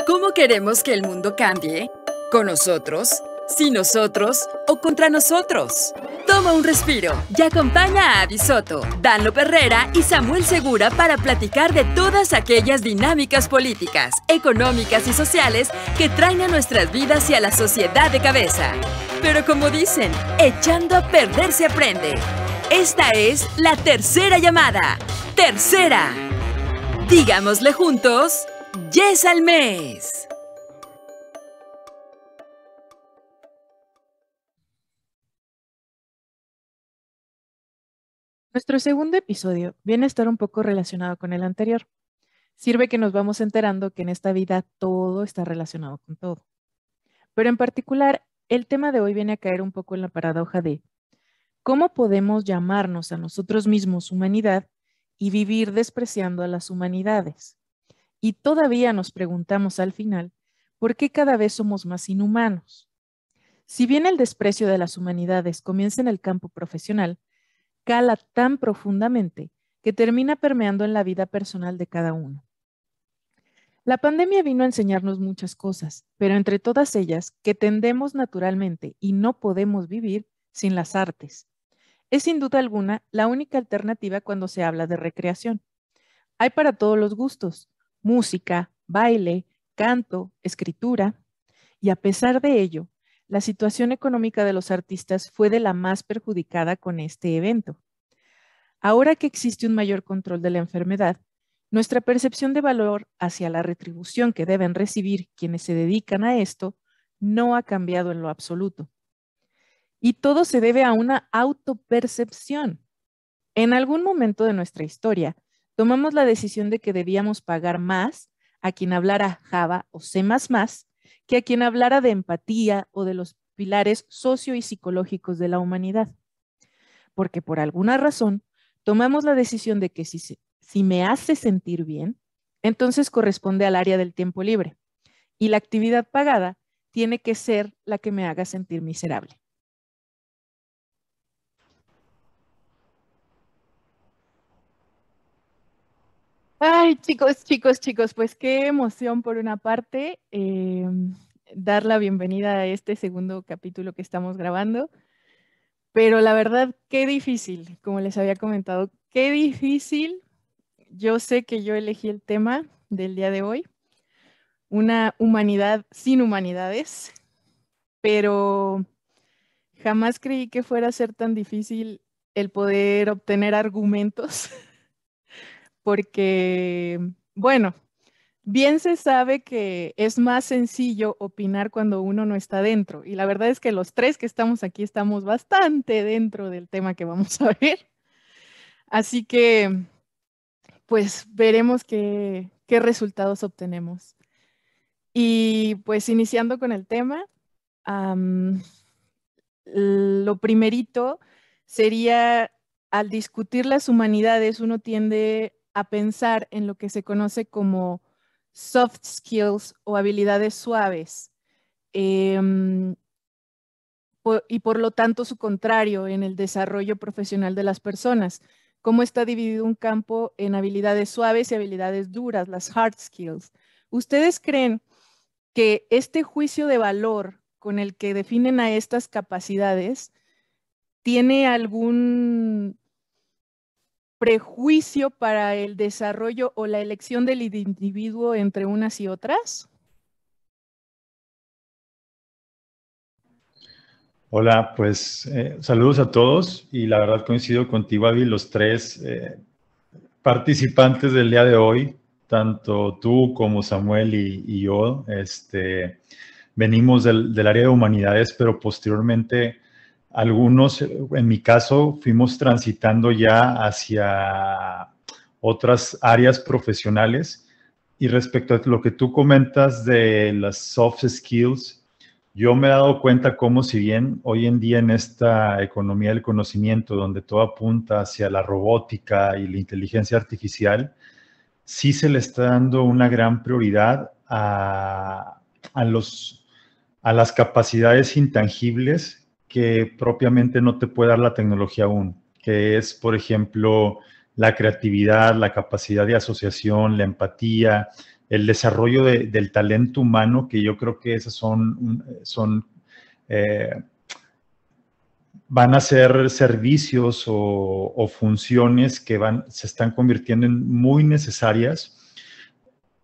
¿Cómo queremos que el mundo cambie? ¿Con nosotros? ¿Sin nosotros? ¿O contra nosotros? Toma un respiro y acompaña a Abby Soto, Dan Herrera y Samuel Segura para platicar de todas aquellas dinámicas políticas, económicas y sociales que traen a nuestras vidas y a la sociedad de cabeza. Pero como dicen, echando a perder se aprende. Esta es la tercera llamada. ¡Tercera! Digámosle juntos, ¡yes al mes! Nuestro segundo episodio viene a estar un poco relacionado con el anterior. Sirve que nos vamos enterando que en esta vida todo está relacionado con todo. Pero en particular, el tema de hoy viene a caer un poco en la paradoja de cómo podemos llamarnos a nosotros mismos humanidad y vivir despreciando a las humanidades. Y todavía nos preguntamos al final, ¿por qué cada vez somos más inhumanos? Si bien el desprecio de las humanidades comienza en el campo profesional, cala tan profundamente que termina permeando en la vida personal de cada uno. La pandemia vino a enseñarnos muchas cosas, pero entre todas ellas que tendemos naturalmente y no podemos vivir sin las artes. Es sin duda alguna la única alternativa cuando se habla de recreación. Hay para todos los gustos, música, baile, canto, escritura, y a pesar de ello, la situación económica de los artistas fue de la más perjudicada con este evento. Ahora que existe un mayor control de la enfermedad, nuestra percepción de valor hacia la retribución que deben recibir quienes se dedican a esto no ha cambiado en lo absoluto. Y todo se debe a una autopercepción. En algún momento de nuestra historia, tomamos la decisión de que debíamos pagar más a quien hablara Java o C++ que a quien hablara de empatía o de los pilares socio y psicológicos de la humanidad. Porque por alguna razón, tomamos la decisión de que si me hace sentir bien, entonces corresponde al área del tiempo libre. Y la actividad pagada tiene que ser la que me haga sentir miserable. Ay, chicos, pues qué emoción por una parte dar la bienvenida a este segundo capítulo que estamos grabando. Pero la verdad, qué difícil, como les había comentado, qué difícil. Yo sé que yo elegí el tema del día de hoy, una humanidad sin humanidades, pero jamás creí que fuera a ser tan difícil el poder obtener argumentos, porque, bueno, bien se sabe que es más sencillo opinar cuando uno no está dentro, y la verdad es que los tres que estamos aquí estamos bastante dentro del tema que vamos a ver. Así que, pues, veremos qué resultados obtenemos. Y pues, iniciando con el tema, lo primerito sería, al discutir las humanidades, uno tiende a pensar en lo que se conoce como soft skills o habilidades suaves. Y por lo tanto su contrario en el desarrollo profesional de las personas. ¿Cómo está dividido un campo en habilidades suaves y habilidades duras, las hard skills? ¿Ustedes creen que este juicio de valor con el que definen a estas capacidades tiene algún prejuicio para el desarrollo o la elección del individuo entre unas y otras? Hola, pues saludos a todos y la verdad coincido contigo, Avi, los tres participantes del día de hoy, tanto tú como Samuel y yo, venimos del área de humanidades, pero posteriormente algunos, en mi caso, fuimos transitando ya hacia otras áreas profesionales. Y respecto a lo que tú comentas de las soft skills, yo me he dado cuenta cómo si bien hoy en día en esta economía del conocimiento, donde todo apunta hacia la robótica y la inteligencia artificial, sí se le está dando una gran prioridad a las capacidades intangibles que propiamente no te puede dar la tecnología aún, que es, por ejemplo, la creatividad, la capacidad de asociación, la empatía, el desarrollo del talento humano, que yo creo que esas van a ser servicios o funciones que se están convirtiendo en muy necesarias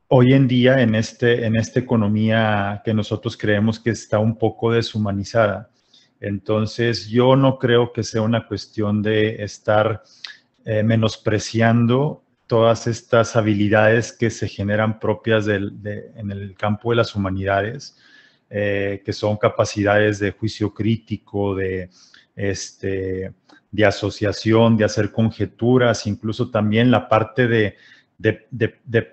hoy en día en esta economía que nosotros creemos que está un poco deshumanizada. Entonces, yo no creo que sea una cuestión de estar menospreciando todas estas habilidades que se generan propias en el campo de las humanidades, que son capacidades de juicio crítico, de asociación, de hacer conjeturas, incluso también la parte de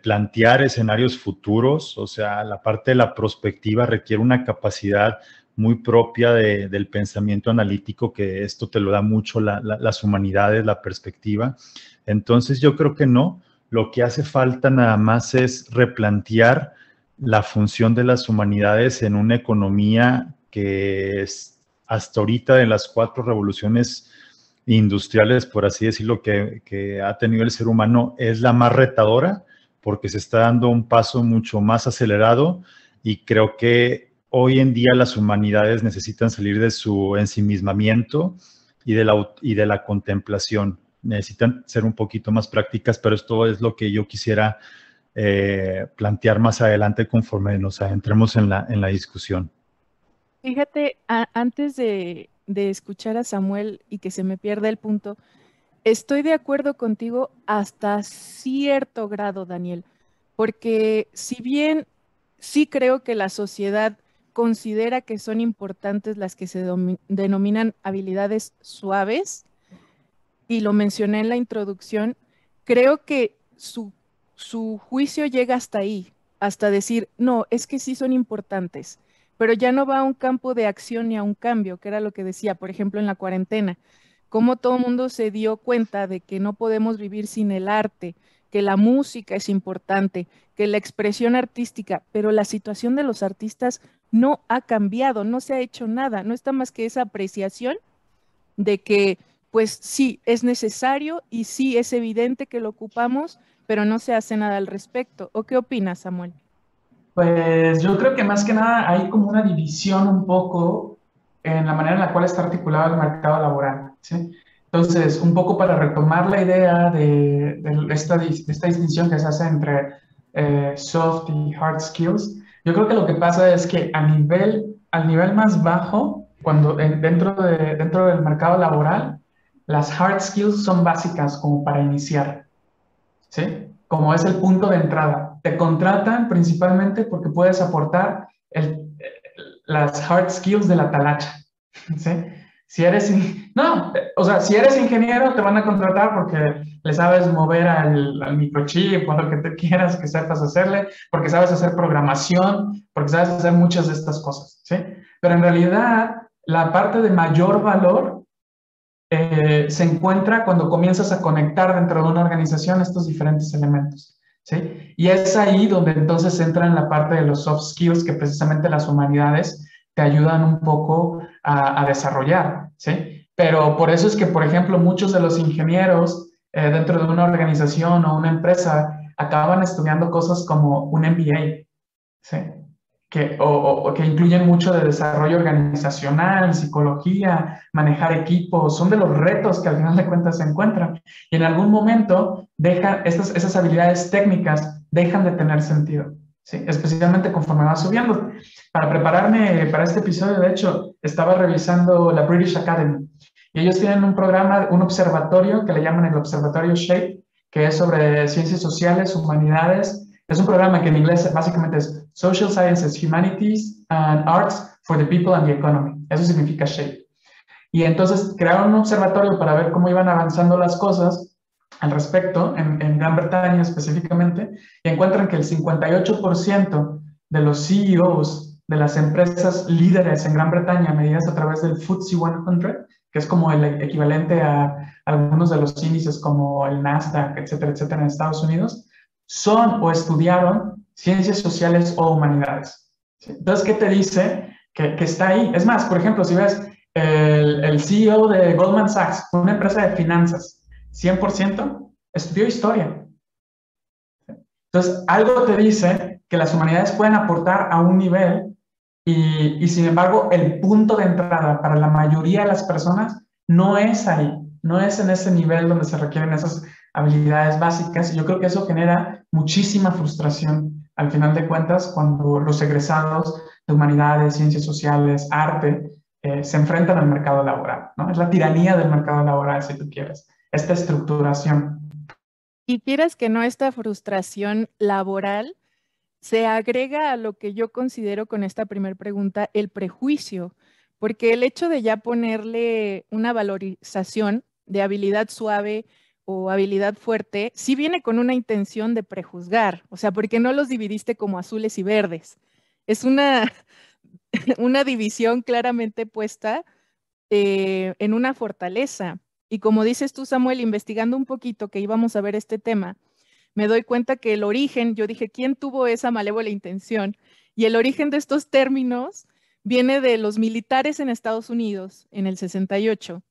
plantear escenarios futuros. O sea, la parte de la prospectiva requiere una capacidad muy propia del pensamiento analítico, que esto te lo da mucho las humanidades, la perspectiva. Entonces, yo creo que no. Lo que hace falta nada más es replantear la función de las humanidades en una economía que es, hasta ahorita, de las 4 revoluciones industriales, por así decirlo, que ha tenido el ser humano, es la más retadora, porque se está dando un paso mucho más acelerado, y creo que hoy en día las humanidades necesitan salir de su ensimismamiento y de la contemplación. Necesitan ser un poquito más prácticas, pero esto es lo que yo quisiera plantear más adelante conforme nos adentremos en la discusión. Fíjate, antes de escuchar a Samuel y que se me pierda el punto, estoy de acuerdo contigo hasta cierto grado, Daniel, porque si bien sí creo que la sociedad considera que son importantes las que se denominan habilidades suaves, y lo mencioné en la introducción, creo que su juicio llega hasta ahí, hasta decir, no, es que sí son importantes, pero ya no va a un campo de acción ni a un cambio, que era lo que decía, por ejemplo, en la cuarentena, cómo todo el mundo se dio cuenta de que no podemos vivir sin el arte, que la música es importante, que la expresión artística, pero la situación de los artistas no ha cambiado, no se ha hecho nada, no está más que esa apreciación de que, pues sí, es necesario y sí es evidente que lo ocupamos, pero no se hace nada al respecto. ¿O qué opinas, Samuel? Pues yo creo que más que nada hay como una división un poco en la manera en la cual está articulado el mercado laboral, ¿sí? Entonces, un poco para retomar la idea de esta distinción que se hace entre soft y hard skills, yo creo que lo que pasa es que al nivel más bajo, dentro del mercado laboral, las hard skills son básicas como para iniciar, ¿sí? Como es el punto de entrada. Te contratan principalmente porque puedes aportar las hard skills de la talacha, ¿sí? Si eres ingeniero, te van a contratar porque le sabes mover al microchip o lo que te quieras que sepas hacerle, porque sabes hacer programación, porque sabes hacer muchas de estas cosas, ¿sí? Pero en realidad, la parte de mayor valor se encuentra cuando comienzas a conectar dentro de una organización estos diferentes elementos, ¿sí? Y es ahí donde entonces entra en la parte de los soft skills que precisamente las humanidades te ayudan un poco a desarrollar, ¿sí? Pero por eso es que, por ejemplo, muchos de los ingenieros dentro de una organización o una empresa acaban estudiando cosas como un MBA, ¿sí? Que incluyen mucho de desarrollo organizacional, psicología, manejar equipos, son de los retos que al final de cuentas se encuentran. Y en algún momento esas habilidades técnicas dejan de tener sentido, ¿sí? Especialmente conforme va subiendo. Para prepararme para este episodio, de hecho, estaba revisando la British Academy. Y ellos tienen un programa, un observatorio que le llaman el Observatorio SHAPE, que es sobre ciencias sociales, humanidades. Es un programa que en inglés básicamente es Social Sciences, Humanities and Arts for the People and the Economy. Eso significa SHAPE. Y entonces crearon un observatorio para ver cómo iban avanzando las cosas al respecto, en Gran Bretaña específicamente, y encuentran que el 58% de los CEOs de las empresas líderes en Gran Bretaña, medidas a través del FTSE 100, que es como el equivalente a algunos de los índices como el Nasdaq, etcétera, etcétera, en Estados Unidos, son o estudiaron ciencias sociales o humanidades, ¿sí? Entonces, ¿qué te dice? Que está ahí. Es más, por ejemplo, si ves el CEO de Goldman Sachs, una empresa de finanzas, 100% estudió historia. Entonces, algo te dice que las humanidades pueden aportar a un nivel y sin embargo, el punto de entrada para la mayoría de las personas no es ahí, no es en ese nivel donde se requieren esas habilidades básicas. Y yo creo que eso genera muchísima frustración al final de cuentas cuando los egresados de humanidades, ciencias sociales, arte, se enfrentan al mercado laboral, ¿no? Es la tiranía del mercado laboral, si tú quieres, esta estructuración. Y quieras que no, esta frustración laboral se agrega a lo que yo considero con esta primera pregunta, el prejuicio, porque el hecho de ya ponerle una valorización de habilidad suave o habilidad fuerte, sí viene con una intención de prejuzgar, o sea, porque no los dividiste como azules y verdes. Es una división claramente puesta en una fortaleza. Y como dices tú, Samuel, investigando un poquito que íbamos a ver este tema, me doy cuenta que el origen, yo dije, ¿quién tuvo esa malévola intención? Y el origen de estos términos viene de los militares en Estados Unidos en el 68,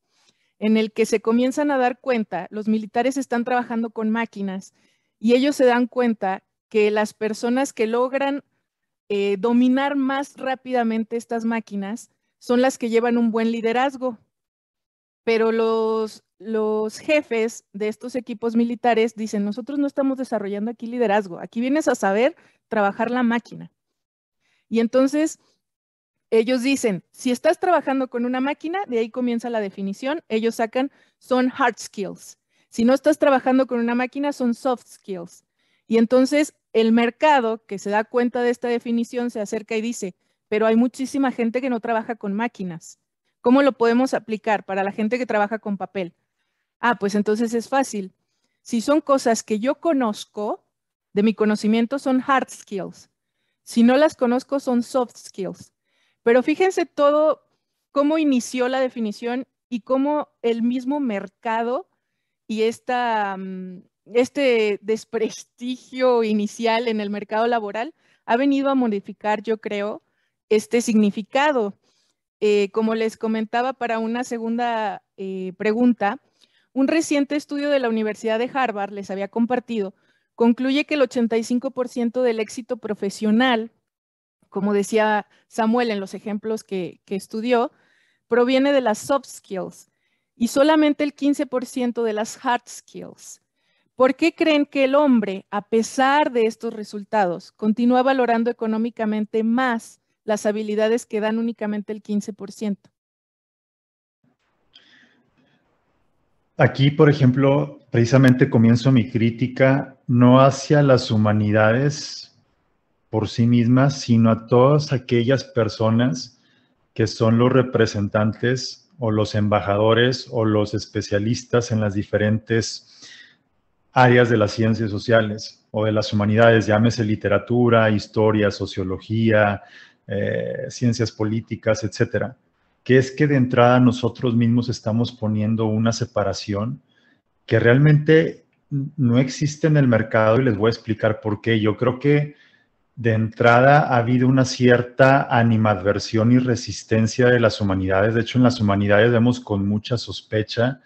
en el que se comienzan a dar cuenta, los militares están trabajando con máquinas y ellos se dan cuenta que las personas que logran dominar más rápidamente estas máquinas son las que llevan un buen liderazgo. Pero los jefes de estos equipos militares dicen, nosotros no estamos desarrollando aquí liderazgo, aquí vienes a saber trabajar la máquina. Y entonces ellos dicen, si estás trabajando con una máquina, de ahí comienza la definición, ellos sacan, son hard skills. Si no estás trabajando con una máquina, son soft skills. Y entonces el mercado, que se da cuenta de esta definición, se acerca y dice, pero hay muchísima gente que no trabaja con máquinas. ¿Cómo lo podemos aplicar para la gente que trabaja con papel? Ah, pues entonces es fácil. Si son cosas que yo conozco, de mi conocimiento son hard skills. Si no las conozco, son soft skills. Pero fíjense todo cómo inició la definición y cómo el mismo mercado y este desprestigio inicial en el mercado laboral ha venido a modificar, yo creo, este significado. Como les comentaba para una segunda pregunta, un reciente estudio de la Universidad de Harvard, les había compartido, concluye que el 85% del éxito profesional, como decía Samuel en los ejemplos que estudió, proviene de las soft skills y solamente el 15% de las hard skills. ¿Por qué creen que el hombre, a pesar de estos resultados, continúa valorando económicamente más las habilidades que dan únicamente el 15%? Aquí, por ejemplo, precisamente comienzo mi crítica no hacia las humanidades por sí mismas, sino a todas aquellas personas que son los representantes o los embajadores o los especialistas en las diferentes áreas de las ciencias sociales o de las humanidades, llámese literatura, historia, sociología, ciencias políticas, etcétera, que es que de entrada nosotros mismos estamos poniendo una separación que realmente no existe en el mercado y les voy a explicar por qué. Yo creo que de entrada ha habido una cierta animadversión y resistencia de las humanidades. De hecho, en las humanidades vemos con mucha sospecha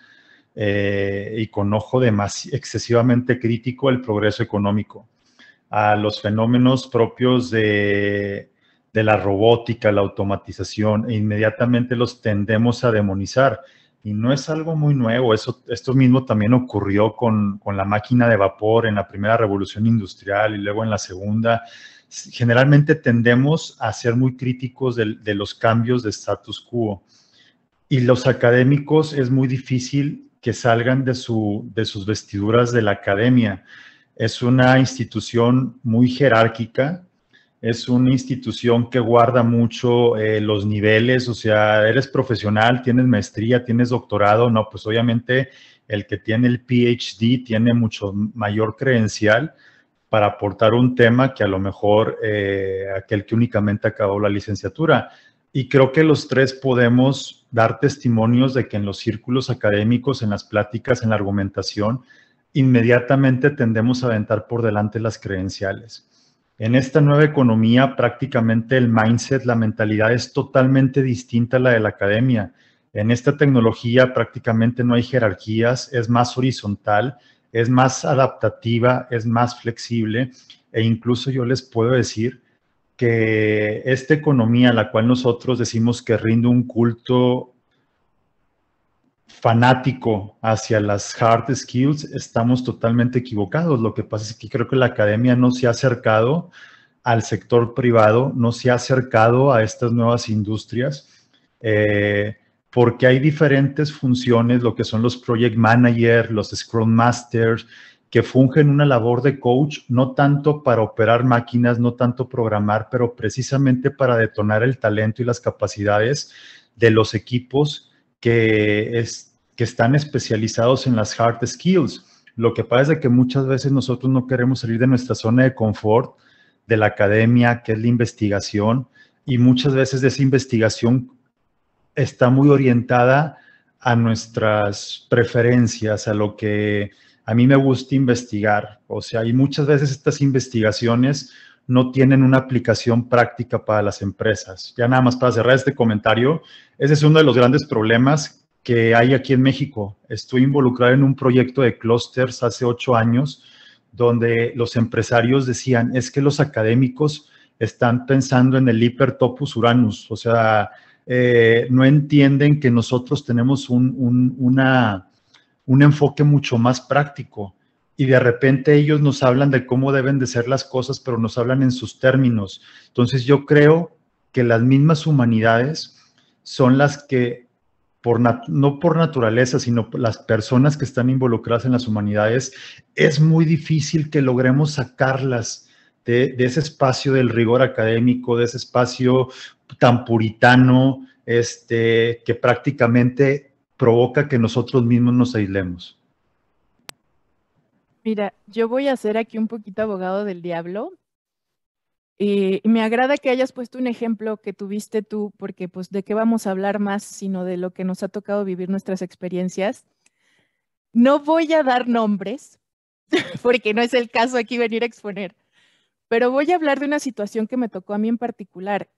y con ojo excesivamente crítico el progreso económico, a los fenómenos propios de la robótica, la automatización, e inmediatamente los tendemos a demonizar. Y no es algo muy nuevo, esto mismo también ocurrió con la máquina de vapor en la primera revolución industrial y luego en la segunda. Generalmente tendemos a ser muy críticos de los cambios de status quo. Y los académicos es muy difícil que salgan de sus vestiduras de la academia. Es una institución muy jerárquica, es una institución que guarda mucho los niveles, o sea, eres profesional, tienes maestría, tienes doctorado, no, pues obviamente el que tiene el PhD tiene mucho mayor credencial para aportar un tema que a lo mejor aquel que únicamente acabó la licenciatura. Y creo que los tres podemos dar testimonios de que en los círculos académicos, en las pláticas, en la argumentación, inmediatamente tendemos a aventar por delante las credenciales. En esta nueva economía, prácticamente el mindset, la mentalidad es totalmente distinta a la de la academia. En esta tecnología prácticamente no hay jerarquías, es más horizontal, es más adaptativa, es más flexible, e incluso yo les puedo decir que esta economía a la cual nosotros decimos que rinde un culto fanático hacia las hard skills, estamos totalmente equivocados. Lo que pasa es que creo que la academia no se ha acercado al sector privado, no se ha acercado a estas nuevas industrias, porque hay diferentes funciones, lo que son los project managers, los scrum masters, que fungen una labor de coach, no tanto para operar máquinas, no tanto programar, pero precisamente para detonar el talento y las capacidades de los equipos que están especializados en las hard skills. Lo que pasa es que muchas veces nosotros no queremos salir de nuestra zona de confort, de la academia, que es la investigación, y muchas veces esa investigación está muy orientada a nuestras preferencias, a lo que a mí me gusta investigar. O sea, y muchas veces estas investigaciones no tienen una aplicación práctica para las empresas. Ya nada más para cerrar este comentario, ese es uno de los grandes problemas que hay aquí en México. Estoy involucrado en un proyecto de clústeres hace 8 años, donde los empresarios decían, es que los académicos están pensando en el hipertopus uranus, o sea, no entienden que nosotros tenemos un enfoque mucho más práctico, y de repente ellos nos hablan de cómo deben de ser las cosas, pero nos hablan en sus términos. Entonces yo creo que las mismas humanidades son las que, no por naturaleza, sino las personas que están involucradas en las humanidades, es muy difícil que logremos sacarlas de ese espacio del rigor académico, de ese espacio tan puritano, que prácticamente provoca que nosotros mismos nos aislemos. Mira, yo voy a ser aquí un poquito abogado del diablo. Me agrada que hayas puesto un ejemplo que tuviste tú, porque pues de qué vamos a hablar más sino de lo que nos ha tocado vivir nuestras experiencias. No voy a dar nombres, porque no es el caso aquí venir a exponer, pero voy a hablar de una situación que me tocó a mí en particular.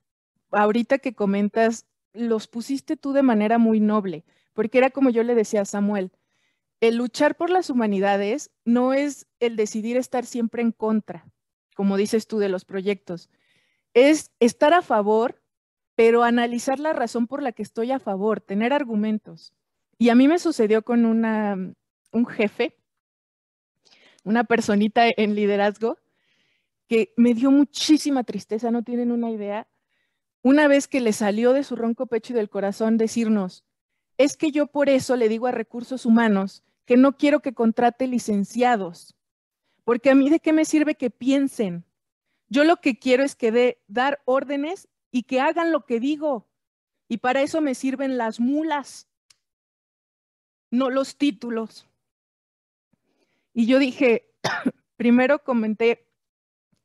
Ahorita que comentas, los pusiste tú de manera muy noble, porque era como yo le decía a Samuel, el luchar por las humanidades no es el decidir estar siempre en contra, como dices tú de los proyectos, es estar a favor, pero analizar la razón por la que estoy a favor, tener argumentos. Y a mí me sucedió con un jefe, una personita en liderazgo, que me dio muchísima tristeza, no tienen una idea, una vez que le salió de su ronco pecho y del corazón decirnos, es que yo por eso le digo a recursos humanos que no quiero que contrate licenciados, porque a mí de qué me sirve que piensen. Yo lo que quiero es que dar órdenes y que hagan lo que digo, y para eso me sirven las mulas, no los títulos. Y yo dije, primero comenté,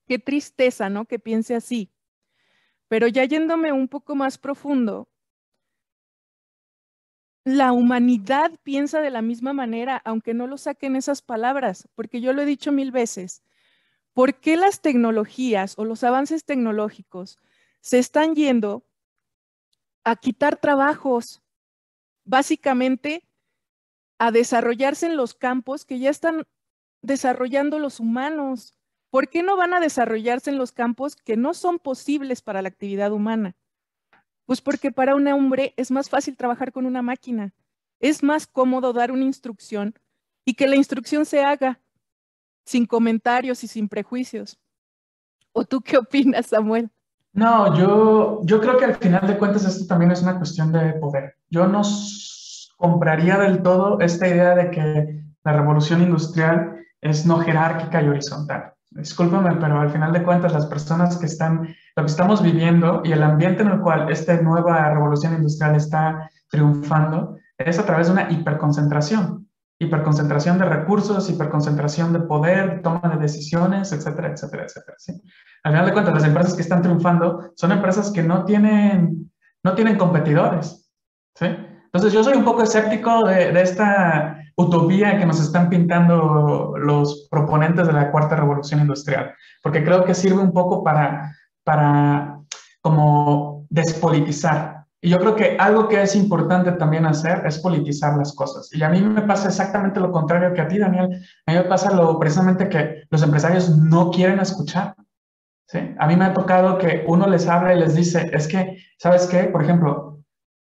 qué tristeza, ¿no? Que piense así. Pero ya yéndome un poco más profundo, la humanidad piensa de la misma manera, aunque no lo saquen esas palabras, porque yo lo he dicho 1000 veces. ¿Por qué las tecnologías o los avances tecnológicos se están yendo a quitar trabajos? Básicamente, a desarrollarse en los campos que ya están desarrollando los humanos. ¿Por qué no van a desarrollarse en los campos que no son posibles para la actividad humana? Pues porque para un hombre es más fácil trabajar con una máquina. Es más cómodo dar una instrucción y que la instrucción se haga sin comentarios y sin prejuicios. ¿O tú qué opinas, Samuel? No, yo creo que al final de cuentas esto también es una cuestión de poder. Yo no compraría del todo esta idea de que la revolución industrial es no jerárquica y horizontal. Discúlpame, pero al final de cuentas las personas que lo que estamos viviendo y el ambiente en el cual esta nueva revolución industrial está triunfando es a través de una hiperconcentración de recursos, hiperconcentración de poder, toma de decisiones, etcétera, etcétera, etcétera. ¿Sí? Al final de cuentas, las empresas que están triunfando son empresas que no tienen competidores. ¿Sí? Entonces, yo soy un poco escéptico de esta utopía que nos están pintando los proponentes de la cuarta revolución industrial, porque creo que sirve un poco para como despolitizar Y yo creo que algo que es importante también hacer es politizar las cosas. Y a mí me pasa exactamente lo contrario que a ti, Daniel. A mí me pasa precisamente que los empresarios no quieren escuchar. ¿Sí? A mí me ha tocado que uno les habla y les dice, es que, ¿sabes qué? Por ejemplo,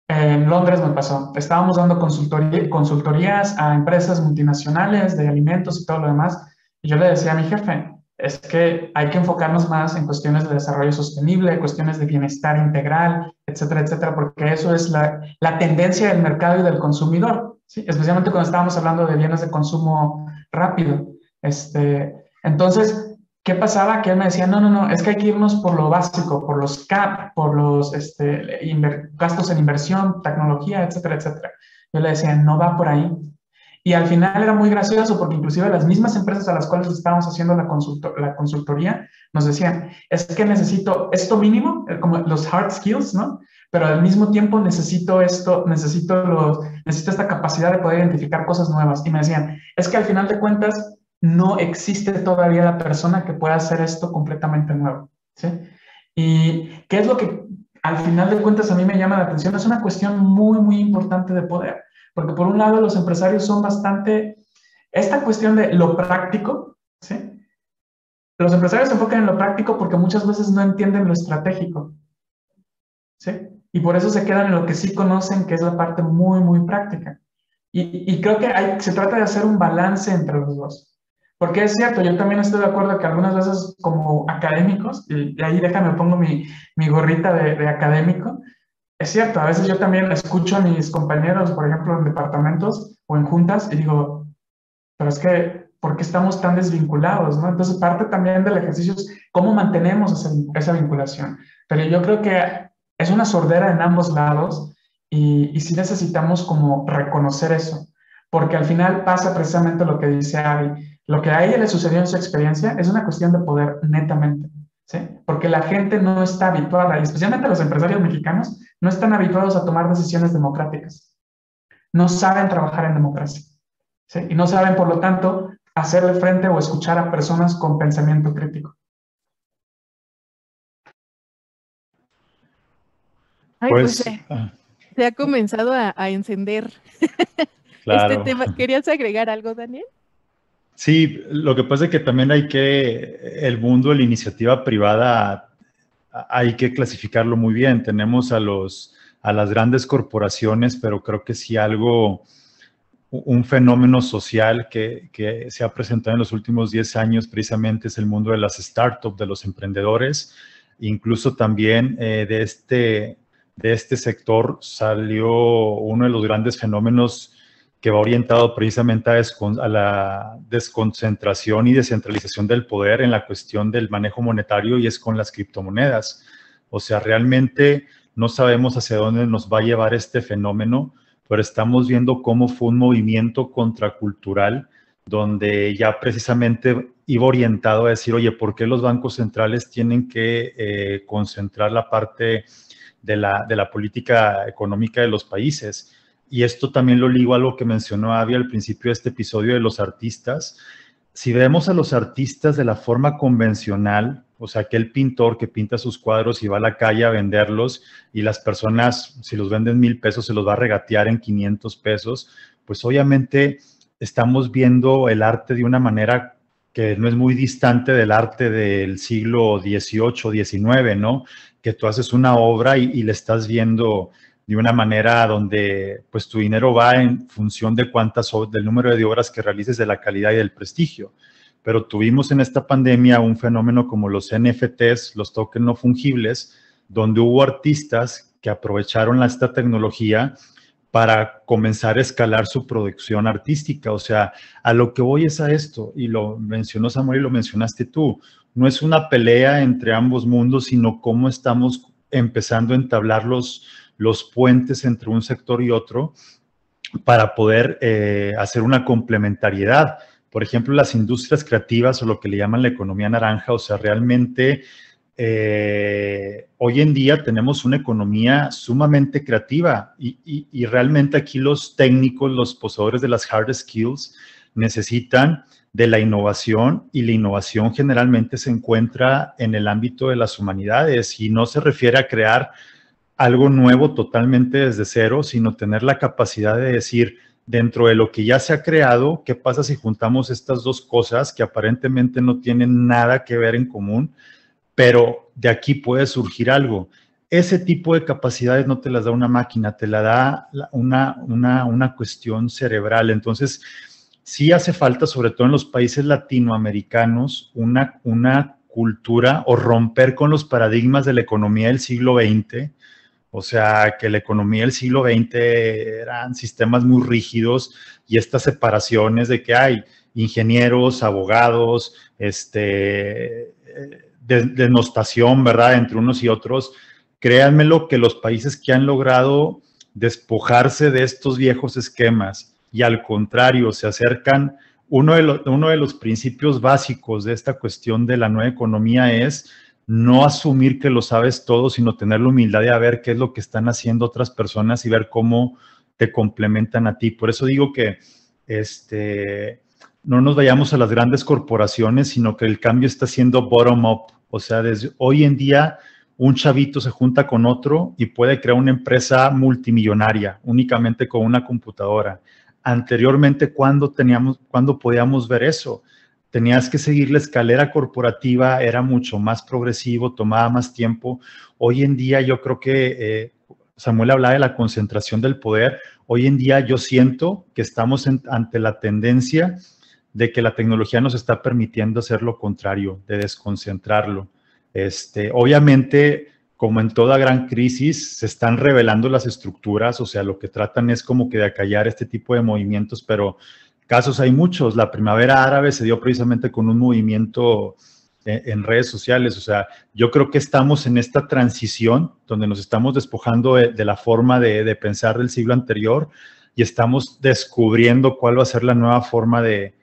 en Londres me pasó. Estábamos dando consultorías a empresas multinacionales de alimentos y todo lo demás. Y yo le decía a mi jefe, es que hay que enfocarnos más en cuestiones de desarrollo sostenible, cuestiones de bienestar integral, etcétera, etcétera, porque eso es la tendencia del mercado y del consumidor, ¿sí? Especialmente cuando estábamos hablando de bienes de consumo rápido. Entonces, ¿qué pasaba? Que él me decía, no, es que hay que irnos por lo básico, por los CAP, por los gastos en inversión, tecnología, etcétera, etcétera. Yo le decía, no va por ahí. Y al final era muy gracioso porque inclusive las mismas empresas a las cuales estábamos haciendo la consultoría nos decían, es que necesito esto mínimo, como los hard skills, ¿no? Pero al mismo tiempo necesito esta capacidad de poder identificar cosas nuevas. Y me decían, es que al final de cuentas no existe todavía la persona que pueda hacer esto completamente nuevo, ¿sí? Y qué es lo que al final de cuentas a mí me llama la atención, es una cuestión muy, muy importante de poder. Porque por un lado los empresarios son esta cuestión de lo práctico, ¿sí? Los empresarios se enfocan en lo práctico porque muchas veces no entienden lo estratégico, ¿sí? Y por eso se quedan en lo que sí conocen, que es la parte muy, muy práctica. Y creo que se trata de hacer un balance entre los dos. Porque es cierto, yo también estoy de acuerdo que algunas veces como académicos, y ahí pongo mi gorrita de académico. Es cierto, a veces yo también escucho a mis compañeros, por ejemplo, en departamentos o en juntas, y digo, pero es que, ¿por qué estamos tan desvinculados, no? Entonces, parte también del ejercicio es cómo mantenemos esa vinculación. Pero yo creo que es una sordera en ambos lados y sí necesitamos como reconocer eso, porque al final pasa precisamente lo que dice Abby. Lo que a ella le sucedió en su experiencia es una cuestión de poder netamente, ¿sí? Porque la gente no está habituada, y especialmente los empresarios mexicanos, no están habituados a tomar decisiones democráticas. No saben trabajar en democracia, ¿sí? Y no saben, por lo tanto, hacerle frente o escuchar a personas con pensamiento crítico. Ay, pues se ha comenzado a encender claro. este tema. ¿Querías agregar algo, Daniel? Sí, lo que pasa es que también el mundo de la iniciativa privada hay que clasificarlo muy bien. Tenemos a las grandes corporaciones, pero creo que sí un fenómeno social que se ha presentado en los últimos 10 años precisamente es el mundo de las startups, de los emprendedores. Incluso también de este sector salió uno de los grandes fenómenos que va orientado precisamente a la desconcentración y descentralización del poder en la cuestión del manejo monetario, y es con las criptomonedas. O sea, realmente no sabemos hacia dónde nos va a llevar este fenómeno, pero estamos viendo cómo fue un movimiento contracultural donde ya precisamente iba orientado a decir, oye, ¿por qué los bancos centrales tienen que concentrar la parte de la política económica de los países? Y esto también lo ligo a lo que mencionó Abby al principio de este episodio de los artistas. Si vemos a los artistas de la forma convencional, o sea, aquel pintor que pinta sus cuadros y va a la calle a venderlos y las personas, si los venden 1,000 pesos, se los va a regatear en 500 pesos, pues obviamente estamos viendo el arte de una manera que no es muy distante del arte del siglo XVIII, XIX, ¿no? Que tú haces una obra y le estás viendo de una manera donde pues tu dinero va en función de del número de obras que realices, de la calidad y del prestigio. Pero tuvimos en esta pandemia un fenómeno como los NFTs, los tokens no fungibles, donde hubo artistas que aprovecharon esta tecnología para comenzar a escalar su producción artística. O sea, a lo que voy es a esto, y lo mencionó Samuel y lo mencionaste tú, no es una pelea entre ambos mundos, sino cómo estamos empezando a entablar los puentes entre un sector y otro para poder hacer una complementariedad. Por ejemplo, las industrias creativas o lo que le llaman la economía naranja, o sea, realmente hoy en día tenemos una economía sumamente creativa y realmente aquí los técnicos, los poseedores de las hard skills necesitan de la innovación, y la innovación generalmente se encuentra en el ámbito de las humanidades y no se refiere a crear algo nuevo totalmente desde cero, sino tener la capacidad de decir, dentro de lo que ya se ha creado, ¿qué pasa si juntamos estas dos cosas que aparentemente no tienen nada que ver en común, pero de aquí puede surgir algo? Ese tipo de capacidades no te las da una máquina, te la da una cuestión cerebral. Entonces, sí hace falta, sobre todo en los países latinoamericanos, una cultura o romper con los paradigmas de la economía del siglo XX. O sea, que la economía del siglo XX eran sistemas muy rígidos y estas separaciones de que hay ingenieros, abogados, denostación, ¿verdad?, entre unos y otros. Créanmelo que los países que han logrado despojarse de estos viejos esquemas y al contrario se acercan, uno de los principios básicos de esta cuestión de la nueva economía es no asumir que lo sabes todo, sino tener la humildad de ver qué es lo que están haciendo otras personas y ver cómo te complementan a ti. Por eso digo que no nos vayamos a las grandes corporaciones, sino que el cambio está siendo bottom-up. O sea, desde hoy en día un chavito se junta con otro y puede crear una empresa multimillonaria únicamente con una computadora. Anteriormente, ¿cuándo podíamos ver eso? Tenías que seguir la escalera corporativa, era mucho más progresivo, tomaba más tiempo. Hoy en día yo creo que Samuel hablaba de la concentración del poder. Hoy en día yo siento que estamos ante la tendencia de que la tecnología nos está permitiendo hacer lo contrario, de desconcentrarlo. Obviamente, como en toda gran crisis, se están revelando las estructuras, o sea, lo que tratan es como que de acallar este tipo de movimientos, pero casos hay muchos. La primavera árabe se dio precisamente con un movimiento en redes sociales. O sea, yo creo que estamos en esta transición donde nos estamos despojando de la forma de pensar del siglo anterior y estamos descubriendo cuál va a ser la nueva forma de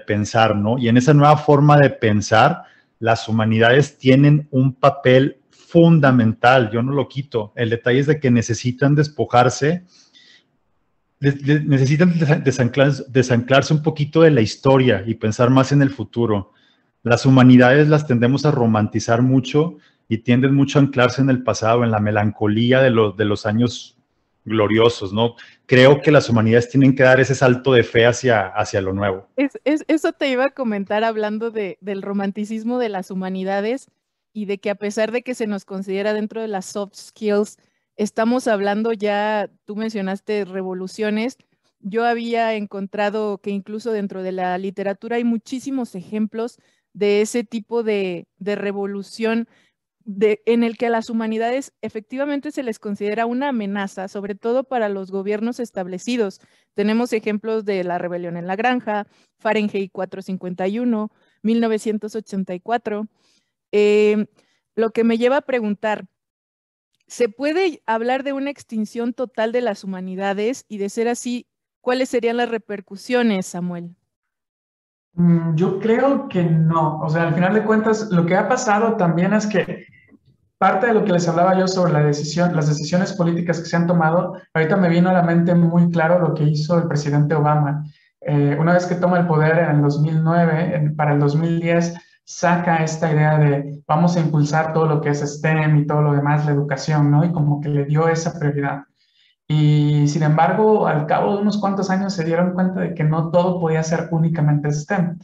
pensar, ¿no? Y en esa nueva forma de pensar, las humanidades tienen un papel fundamental, yo no lo quito. El detalle es de que necesitan despojarse, necesitan desanclarse un poquito de la historia y pensar más en el futuro. Las humanidades las tendemos a romantizar mucho y tienden mucho a anclarse en el pasado, en la melancolía de los años gloriosos, ¿no? Creo que las humanidades tienen que dar ese salto de fe hacia lo nuevo. Eso te iba a comentar hablando del romanticismo de las humanidades y de que a pesar de que se nos considera dentro de las soft skills, estamos hablando ya, tú mencionaste revoluciones. Yo había encontrado que incluso dentro de la literatura hay muchísimos ejemplos de ese tipo de revolución en el que a las humanidades efectivamente se les considera una amenaza, sobre todo para los gobiernos establecidos. Tenemos ejemplos de la rebelión en la granja, Fahrenheit 451, 1984. Lo que me lleva a preguntar, ¿se puede hablar de una extinción total de las humanidades? Y de ser así, ¿cuáles serían las repercusiones, Samuel? Yo creo que no. O sea, al final de cuentas, lo que ha pasado también es que parte de lo que les hablaba yo sobre las decisiones políticas que se han tomado, ahorita me vino a la mente muy claro lo que hizo el presidente Obama. Una vez que toma el poder en el 2009, para el 2010, saca esta idea de vamos a impulsar todo lo que es STEM y todo lo demás, la educación, ¿no? Y como que le dio esa prioridad. Y sin embargo, al cabo de unos cuantos años se dieron cuenta de que no todo podía ser únicamente STEM,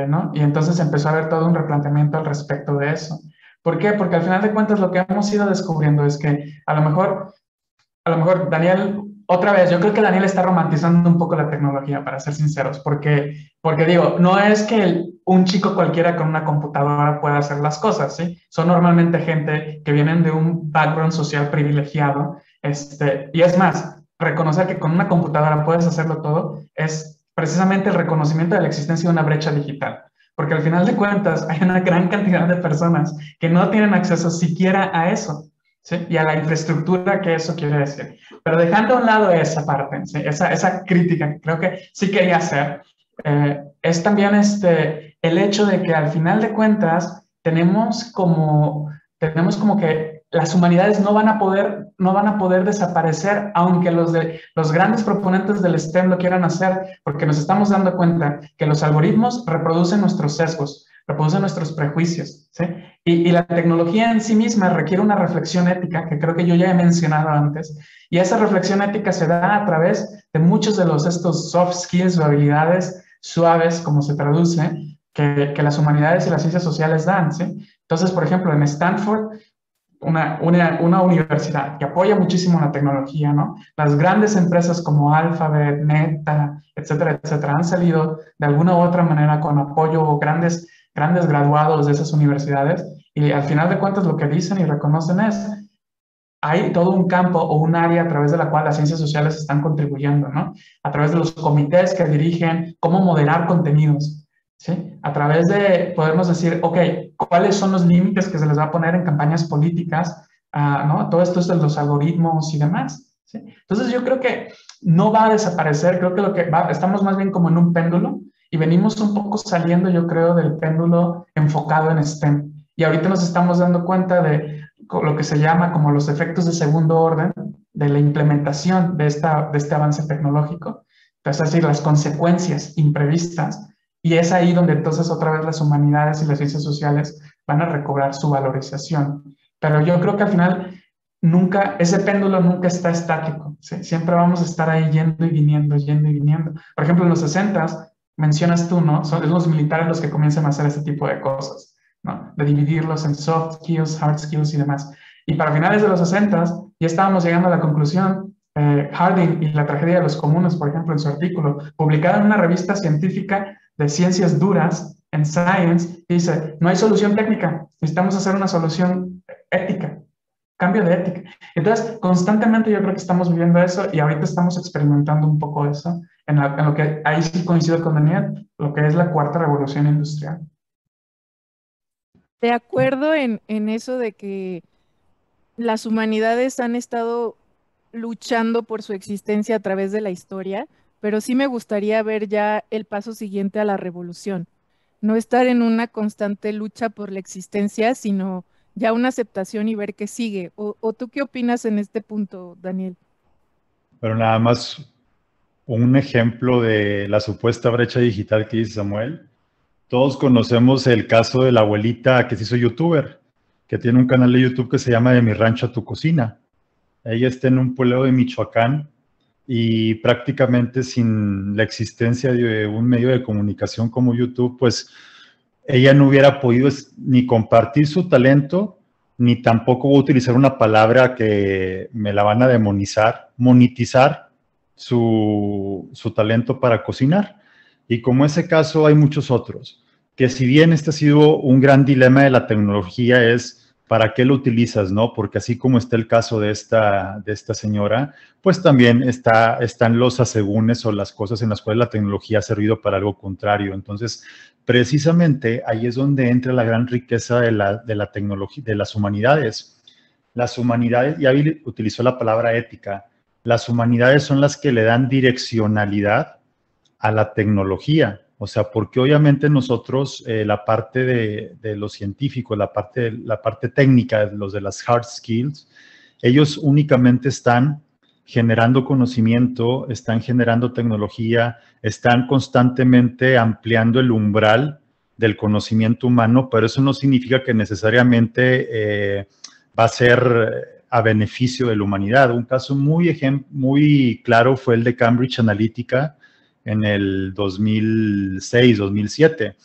¿no? Y entonces empezó a haber todo un replanteamiento al respecto de eso. ¿Por qué? Porque al final de cuentas lo que hemos ido descubriendo es que a lo mejor Daniel, otra vez, yo creo que Daniel está romantizando un poco la tecnología, para ser sinceros, porque digo, no es que un chico cualquiera con una computadora pueda hacer las cosas, ¿sí? Son normalmente gente que vienen de un background social privilegiado, y es más, reconocer que con una computadora puedes hacerlo todo es precisamente el reconocimiento de la existencia de una brecha digital. Porque al final de cuentas hay una gran cantidad de personas que no tienen acceso siquiera a eso, ¿sí? Y a la infraestructura que eso quiere decir. Pero dejando a un lado esa parte, ¿sí? esa crítica que creo que sí quería hacer, es también el hecho de que al final de cuentas tenemos como que las humanidades no van a poder desaparecer, aunque los grandes proponentes del STEM lo quieran hacer, porque nos estamos dando cuenta que los algoritmos reproducen nuestros sesgos. reproduce nuestros prejuicios, ¿sí? Y la tecnología en sí misma requiere una reflexión ética, que creo que yo ya he mencionado antes, y esa reflexión ética se da a través de muchos de estos soft skills o habilidades suaves, como se traduce, que las humanidades y las ciencias sociales dan, ¿sí? Entonces, por ejemplo, en Stanford, una universidad que apoya muchísimo la tecnología, ¿no? Las grandes empresas como Alphabet, Meta, etcétera, etcétera, han salido de alguna u otra manera con apoyo, grandes graduados de esas universidades, y al final de cuentas lo que dicen y reconocen es, hay todo un campo o un área a través de la cual las ciencias sociales están contribuyendo, ¿no? A través de los comités que dirigen cómo moderar contenidos, ¿sí? A través de podernos decir, ok, ¿cuáles son los límites que se les va a poner en campañas políticas? ¿No? Todo esto es de los algoritmos y demás, ¿sí? Entonces yo creo que no va a desaparecer, creo que estamos más bien como en un péndulo y venimos un poco saliendo, yo creo, del péndulo enfocado en STEM. Y ahorita nos estamos dando cuenta de lo que se llama como los efectos de segundo orden de la implementación de este avance tecnológico, es decir, las consecuencias imprevistas, y es ahí donde entonces otra vez las humanidades y las ciencias sociales van a recobrar su valorización. Pero yo creo que al final ese péndulo nunca está estático, ¿sí? Siempre vamos a estar ahí yendo y viniendo, yendo y viniendo. Por ejemplo, en los 60s, mencionas tú, ¿no? Son los militares los que comienzan a hacer este tipo de cosas, ¿no? De dividirlos en soft skills, hard skills y demás. Y para finales de los 60s ya estábamos llegando a la conclusión. Harding y la tragedia de los comunes, por ejemplo, en su artículo, publicado en una revista científica de ciencias duras, en Science, dice, no hay solución técnica, necesitamos hacer una solución ética, cambio de ética. Entonces, constantemente yo creo que estamos viviendo eso y ahorita estamos experimentando un poco eso, en lo que ahí sí coincido con Daniel, lo que es la cuarta revolución industrial. De acuerdo en eso de que las humanidades han estado luchando por su existencia a través de la historia, pero sí me gustaría ver ya el paso siguiente a la revolución. No estar en una constante lucha por la existencia, sino ya una aceptación y ver qué sigue. ¿O tú qué opinas en este punto, Daniel? Pero nada más un ejemplo de la supuesta brecha digital que dice Samuel. Todos conocemos el caso de la abuelita que se hizo youtuber, que tiene un canal de YouTube que se llama De mi rancho a tu cocina. Ella está en un pueblo de Michoacán y prácticamente sin la existencia de un medio de comunicación como YouTube, pues ella no hubiera podido ni compartir su talento, ni tampoco utilizar una palabra que me la van a demonizar, monetizar su talento para cocinar. Y como ese caso hay muchos otros, que si bien este ha sido un gran dilema de la tecnología es ¿para qué lo utilizas, no? Porque así como está el caso de esta señora, pues también están los asegúnes o las cosas en las cuales la tecnología ha servido para algo contrario. Entonces, precisamente ahí es donde entra la gran riqueza de la tecnología, de las humanidades. Las humanidades, ya utilizó la palabra ética, las humanidades son las que le dan direccionalidad a la tecnología. O sea, porque obviamente nosotros, la parte de los científicos, la parte técnica, los de las hard skills, ellos únicamente están generando conocimiento, están generando tecnología, están constantemente ampliando el umbral del conocimiento humano, pero eso no significa que necesariamente va a ser a beneficio de la humanidad. Un caso muy claro fue el de Cambridge Analytica, en el 2006, 2007,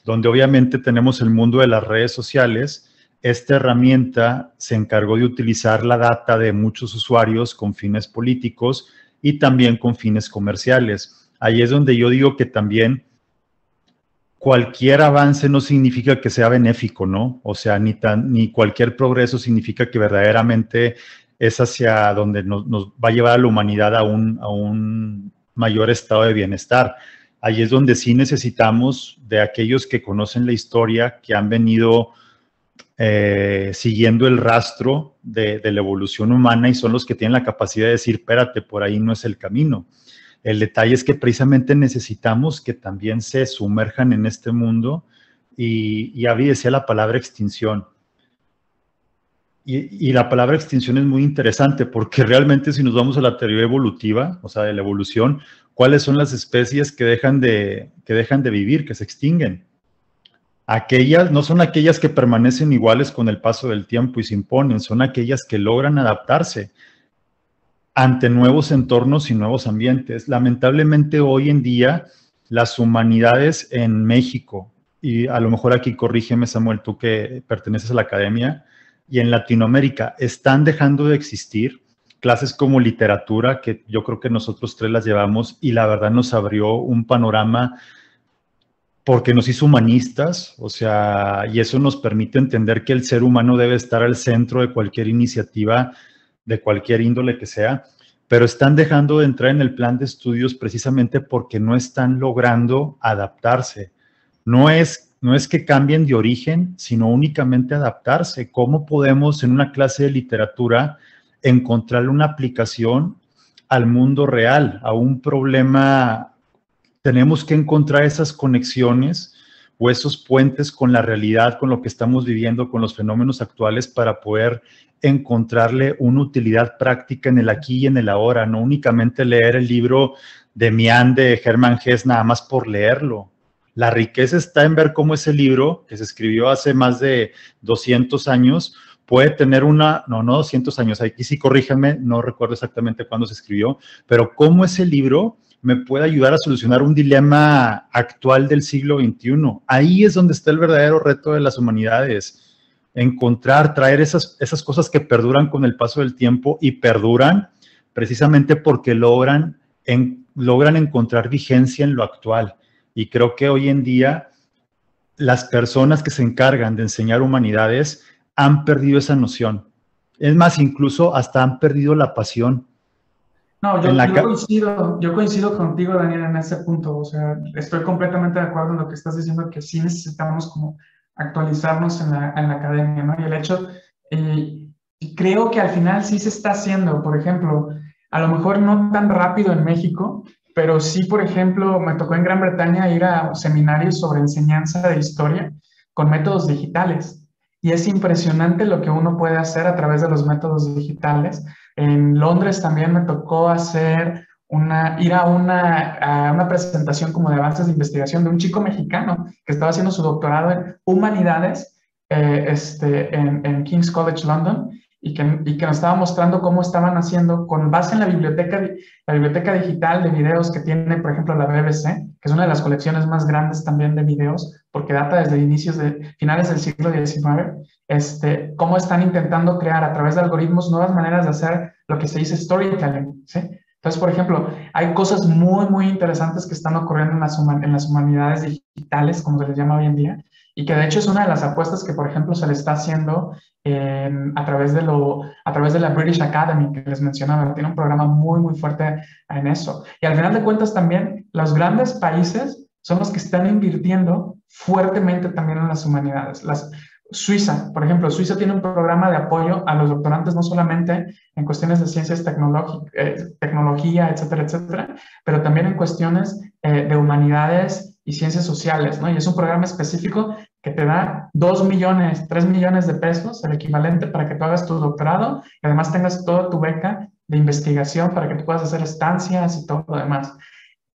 donde obviamente tenemos el mundo de las redes sociales. Esta herramienta se encargó de utilizar la data de muchos usuarios con fines políticos y también con fines comerciales. Ahí es donde yo digo que también cualquier avance no significa que sea benéfico, ¿no? O sea, ni cualquier progreso significa que verdaderamente es hacia donde nos va a llevar a la humanidad a un mayor estado de bienestar. Ahí es donde sí necesitamos de aquellos que conocen la historia, que han venido siguiendo el rastro de la evolución humana y son los que tienen la capacidad de decir, espérate, por ahí no es el camino. El detalle es que precisamente necesitamos que también se sumerjan en este mundo y Avi decía la palabra extinción. Y la palabra extinción es muy interesante porque realmente si nos vamos a la teoría evolutiva, o sea, de la evolución, ¿cuáles son las especies que dejan de vivir, que se extinguen? Aquellas no son aquellas que permanecen iguales con el paso del tiempo y se imponen, son aquellas que logran adaptarse ante nuevos entornos y nuevos ambientes. Lamentablemente hoy en día las humanidades en México, y a lo mejor aquí corrígeme Samuel, tú que perteneces a la academia, y en Latinoamérica están dejando de existir clases como literatura, que yo creo que nosotros tres las llevamos y la verdad nos abrió un panorama porque nos hizo humanistas, o sea, y eso nos permite entender que el ser humano debe estar al centro de cualquier iniciativa, de cualquier índole que sea, pero están dejando de entrar en el plan de estudios precisamente porque no están logrando adaptarse. No es que cambien de origen, sino únicamente adaptarse. ¿Cómo podemos en una clase de literatura encontrar una aplicación al mundo real, a un problema? Tenemos que encontrar esas conexiones o esos puentes con la realidad, con lo que estamos viviendo, con los fenómenos actuales para poder encontrarle una utilidad práctica en el aquí y en el ahora, no únicamente leer el libro de Mian de Hermann Hesse nada más por leerlo. La riqueza está en ver cómo ese libro, que se escribió hace más de 200 años, puede tener no 200 años, aquí sí corríjanme, no recuerdo exactamente cuándo se escribió, pero cómo ese libro me puede ayudar a solucionar un dilema actual del siglo XXI. Ahí es donde está el verdadero reto de las humanidades. Encontrar, traer esas cosas que perduran con el paso del tiempo y perduran precisamente porque logran encontrar vigencia en lo actual. Y creo que hoy en día las personas que se encargan de enseñar humanidades han perdido esa noción. Es más, incluso hasta han perdido la pasión. No, yo coincido contigo, Daniel, en ese punto. O sea, estoy completamente de acuerdo en lo que estás diciendo, que sí necesitamos como actualizarnos en la academia, ¿no? Y el hecho, y creo que al final sí se está haciendo. Por ejemplo, a lo mejor no tan rápido en México, pero sí, por ejemplo, me tocó en Gran Bretaña ir a seminarios sobre enseñanza de historia con métodos digitales. Y es impresionante lo que uno puede hacer a través de los métodos digitales. En Londres también me tocó ir a una presentación como de avances de investigación de un chico mexicano que estaba haciendo su doctorado en humanidades en King's College London y que nos estaba mostrando cómo estaban haciendo con base en la biblioteca digital de videos que tiene, por ejemplo, la BBC, que es una de las colecciones más grandes también de videos, porque data desde finales del siglo XIX, cómo están intentando crear a través de algoritmos nuevas maneras de hacer lo que se dice storytelling, ¿sí? Entonces, por ejemplo, hay cosas muy, muy interesantes que están ocurriendo en las humanidades digitales, como se les llama hoy en día, y que de hecho es una de las apuestas que, por ejemplo, se le está haciendo a través de la British Academy, que les mencionaba. Tiene un programa muy, muy fuerte en eso. Y al final de cuentas también, los grandes países son los que están invirtiendo fuertemente también en las humanidades. Suiza, por ejemplo, Suiza tiene un programa de apoyo a los doctorantes no solamente en cuestiones de ciencias, tecnología, etcétera, etcétera, pero también en cuestiones de humanidades y ciencias sociales, ¿no? Y es un programa específico que te da 2 millones, 3 millones de pesos, el equivalente, para que tú hagas tu doctorado y además tengas toda tu beca de investigación para que tú puedas hacer estancias y todo lo demás.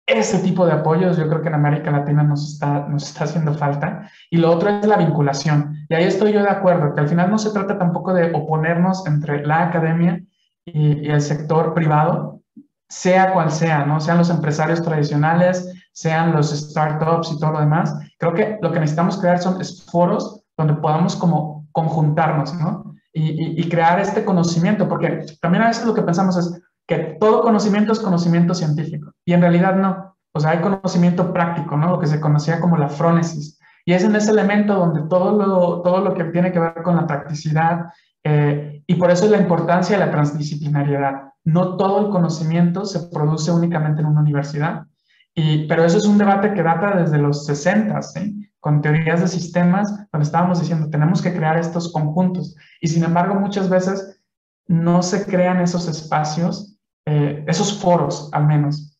Ese tipo de apoyos yo creo que en América Latina nos está haciendo falta. Y lo otro es la vinculación. Y ahí estoy yo de acuerdo, que al final no se trata tampoco de oponernos entre la academia y el sector privado, sea cual sea, ¿no? Sean los empresarios tradicionales, sean los startups y todo lo demás. Creo que lo que necesitamos crear son foros donde podamos como conjuntarnos, ¿no? Y crear este conocimiento, porque también a veces lo que pensamos es que todo conocimiento es conocimiento científico, y en realidad no. O sea, hay conocimiento práctico, ¿no? Lo que se conocía como la frónesis, y es en ese elemento donde todo lo que tiene que ver con la practicidad, y por eso es la importancia de la transdisciplinariedad. No todo el conocimiento se produce únicamente en una universidad, pero eso es un debate que data desde los 60, ¿sí? Con teorías de sistemas, donde estábamos diciendo, tenemos que crear estos conjuntos, y sin embargo muchas veces no se crean esos espacios, esos foros al menos.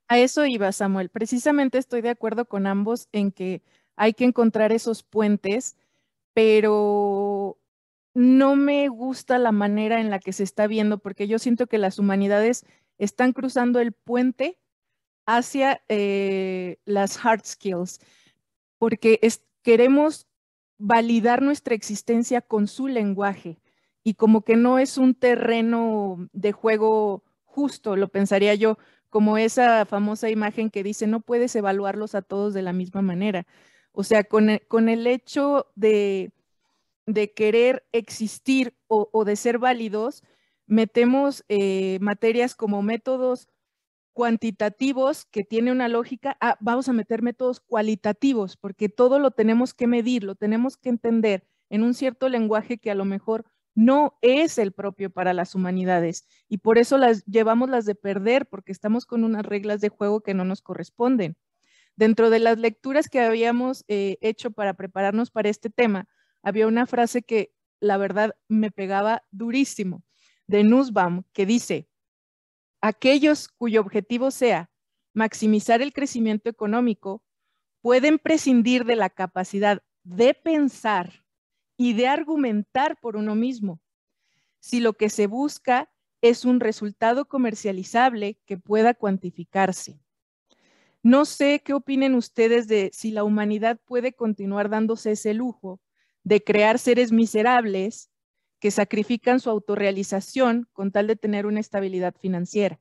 A eso iba, Samuel. Precisamente estoy de acuerdo con ambos en que hay que encontrar esos puentes, pero no me gusta la manera en la que se está viendo, porque yo siento que las humanidades están cruzando el puente hacia las hard skills, porque queremos validar nuestra existencia con su lenguaje y como que no es un terreno de juego justo, lo pensaría yo, como esa famosa imagen que dice no puedes evaluarlos a todos de la misma manera. O sea, con el hecho de querer existir o de ser válidos, metemos materias como métodos cuantitativos que tiene una lógica, vamos a meter métodos cualitativos, porque todo lo tenemos que medir, lo tenemos que entender en un cierto lenguaje que a lo mejor no es el propio para las humanidades, y por eso llevamos las de perder, porque estamos con unas reglas de juego que no nos corresponden. Dentro de las lecturas que habíamos hecho para prepararnos para este tema, había una frase que la verdad me pegaba durísimo, de Nussbaum, que dice: aquellos cuyo objetivo sea maximizar el crecimiento económico pueden prescindir de la capacidad de pensar y de argumentar por uno mismo, si lo que se busca es un resultado comercializable que pueda cuantificarse. No sé qué opinen ustedes de si la humanidad puede continuar dándose ese lujo de crear seres miserables que sacrifican su autorrealización con tal de tener una estabilidad financiera.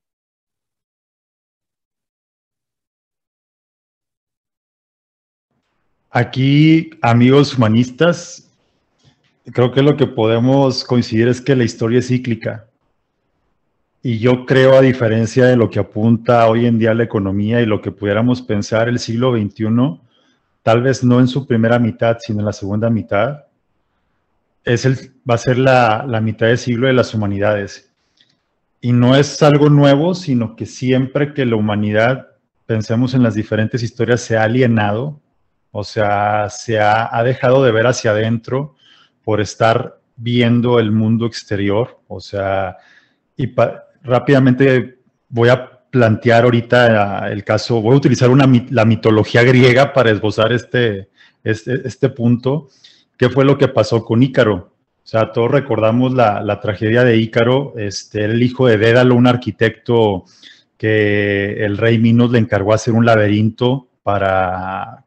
Aquí, amigos humanistas, creo que lo que podemos coincidir es que la historia es cíclica. Y yo creo, a diferencia de lo que apunta hoy en día la economía y lo que pudiéramos pensar el siglo XXI, tal vez no en su primera mitad, sino en la segunda mitad, va a ser la mitad del siglo de las humanidades. Y no es algo nuevo, sino que siempre que la humanidad, pensemos en las diferentes historias, se ha alienado, o sea, ha dejado de ver hacia adentro por estar viendo el mundo exterior, o sea, y rápidamente voy a plantear ahorita el caso, voy a utilizar la mitología griega para esbozar este punto. ¿Qué fue lo que pasó con Ícaro? O sea, todos recordamos la tragedia de Ícaro, el hijo de Dédalo, un arquitecto que el rey Minos le encargó hacer un laberinto para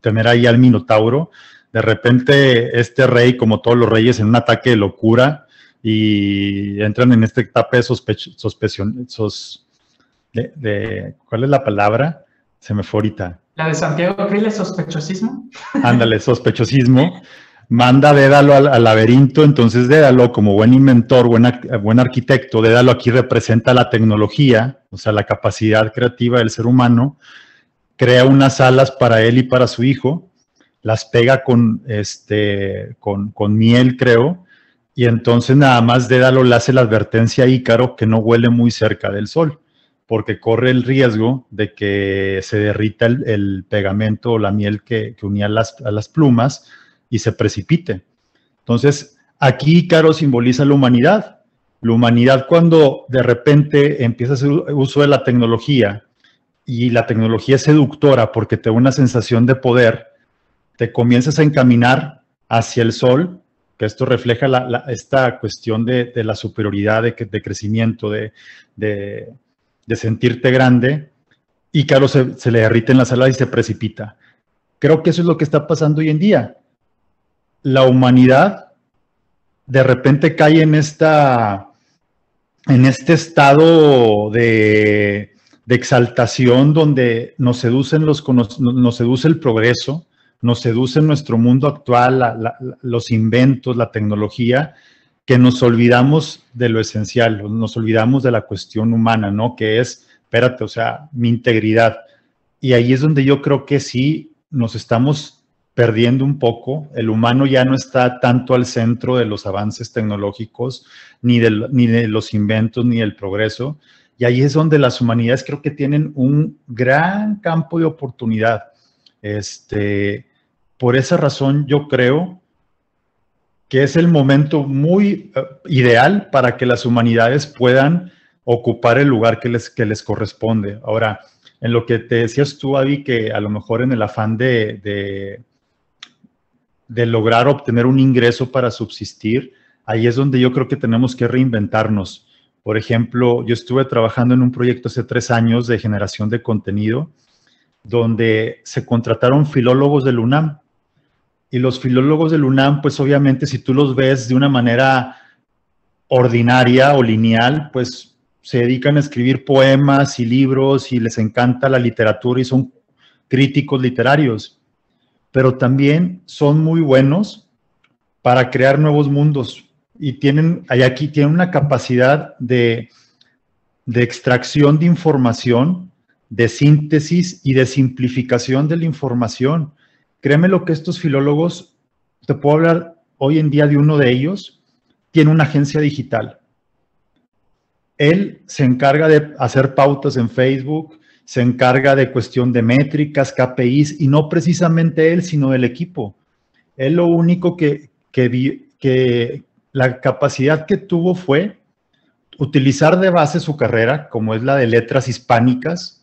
tener ahí al Minotauro. De repente este rey, como todos los reyes, en un ataque de locura, y entran en esta etapa de ¿cuál es la palabra? Se me fue ahorita. La de Santiago Krill, sospechosismo. Ándale, sospechosismo. Manda a Dédalo al laberinto. Entonces Dédalo, como buen inventor, buen arquitecto, Dédalo aquí representa la tecnología, o sea, la capacidad creativa del ser humano. Crea unas alas para él y para su hijo, las pega con miel, creo, y entonces nada más Dédalo le hace la advertencia a Ícaro que no huele muy cerca del sol, porque corre el riesgo de que se derrita el pegamento o la miel que unía a las plumas y se precipite. Entonces, aquí Ícaro simboliza la humanidad. La humanidad, cuando de repente empieza a hacer uso de la tecnología, y la tecnología es seductora porque te da una sensación de poder, te comienzas a encaminar hacia el sol, que esto refleja esta cuestión de la superioridad, de crecimiento, de sentirte grande, y claro, se le derriten las alas y se precipita. Creo que eso es lo que está pasando hoy en día. La humanidad de repente cae en este estado de exaltación donde nos seduce el progreso, nos seduce nuestro mundo actual, los inventos, la tecnología, que nos olvidamos de lo esencial, nos olvidamos de la cuestión humana, ¿no? Que es, espérate, o sea, mi integridad. Y ahí es donde yo creo que sí nos estamos perdiendo un poco. El humano ya no está tanto al centro de los avances tecnológicos, ni de los inventos, ni del progreso. Y ahí es donde las humanidades creo que tienen un gran campo de oportunidad. Por esa razón yo creo que es el momento muy ideal para que las humanidades puedan ocupar el lugar que les corresponde. Ahora, en lo que te decías tú, Avi, que a lo mejor en el afán de lograr obtener un ingreso para subsistir, ahí es donde yo creo que tenemos que reinventarnos. Por ejemplo, yo estuve trabajando en un proyecto hace 3 años de generación de contenido, donde se contrataron filólogos del UNAM Y los filólogos del UNAM, pues obviamente si tú los ves de una manera ordinaria o lineal, pues se dedican a escribir poemas y libros y les encanta la literatura y son críticos literarios, pero también son muy buenos para crear nuevos mundos y tienen una capacidad de extracción de información, de síntesis y de simplificación de la información. Créeme lo que estos filólogos, te puedo hablar hoy en día de uno de ellos, tiene una agencia digital. Él se encarga de hacer pautas en Facebook, se encarga de cuestión de métricas, KPIs, y no precisamente él, sino el equipo. Él lo único que la capacidad que tuvo fue utilizar de base su carrera, como es la de letras hispánicas.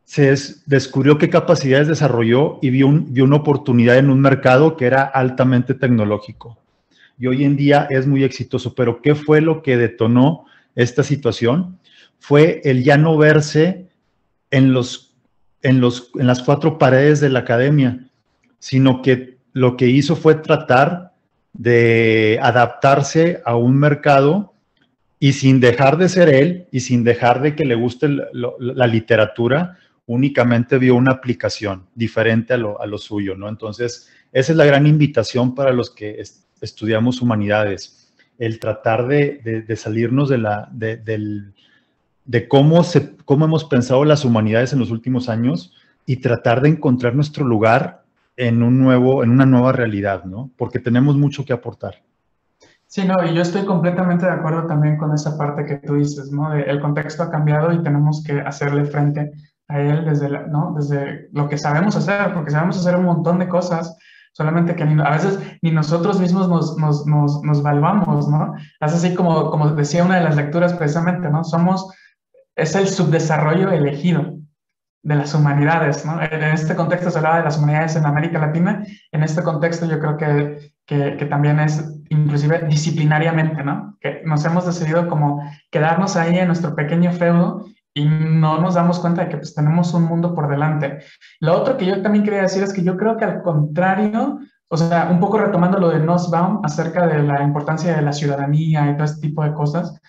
Se descubrió qué capacidades desarrolló y vio una oportunidad en un mercado que era altamente tecnológico. Y hoy en día es muy exitoso. Pero ¿qué fue lo que detonó esta situación? Fue el ya no verse en las cuatro paredes de la academia, sino que lo que hizo fue tratar de adaptarse a un mercado y sin dejar de ser él y sin dejar de que le guste la literatura, únicamente vio una aplicación diferente a lo suyo, ¿no? Entonces, esa es la gran invitación para los que estudiamos humanidades, el tratar de salirnos de cómo hemos pensado las humanidades en los últimos años y tratar de encontrar nuestro lugar en una nueva realidad, ¿no? Porque tenemos mucho que aportar. Sí, no, y yo estoy completamente de acuerdo también con esa parte que tú dices, ¿no? El contexto ha cambiado y tenemos que hacerle frente a él desde lo que sabemos hacer, porque sabemos hacer un montón de cosas, solamente que a veces ni nosotros mismos nos valuamos, ¿no? Es así como decía una de las lecturas precisamente, ¿no? Es el subdesarrollo elegido de las humanidades, ¿no? En este contexto se hablaba de las humanidades en América Latina, en este contexto yo creo que también es inclusive disciplinariamente, ¿no? Que nos hemos decidido como quedarnos ahí en nuestro pequeño feudo y no nos damos cuenta de que pues tenemos un mundo por delante. Lo otro que yo también quería decir es que yo creo que al contrario, o sea, un poco retomando lo de Nussbaum acerca de la importancia de la ciudadanía y todo este tipo de cosas,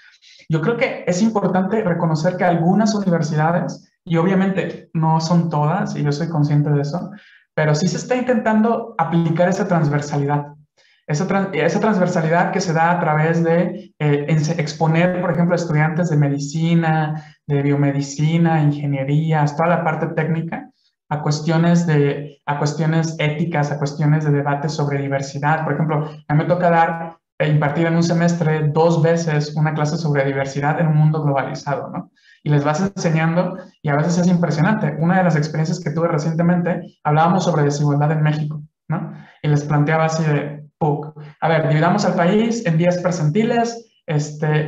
yo creo que es importante reconocer que algunas universidades, y obviamente no son todas, y yo soy consciente de eso, pero sí se está intentando aplicar esa transversalidad. Esa transversalidad que se da a través de exponer, por ejemplo, a estudiantes de medicina, de biomedicina, ingenierías, toda la parte técnica, a cuestiones éticas, a cuestiones de debate sobre diversidad. Por ejemplo, a mí me toca impartir en un semestre 2 veces una clase sobre diversidad en un mundo globalizado, ¿no? Y les vas enseñando y a veces es impresionante. Una de las experiencias que tuve recientemente, hablábamos sobre desigualdad en México, ¿no? Y les planteaba así de, a ver, dividamos al país en 10 percentiles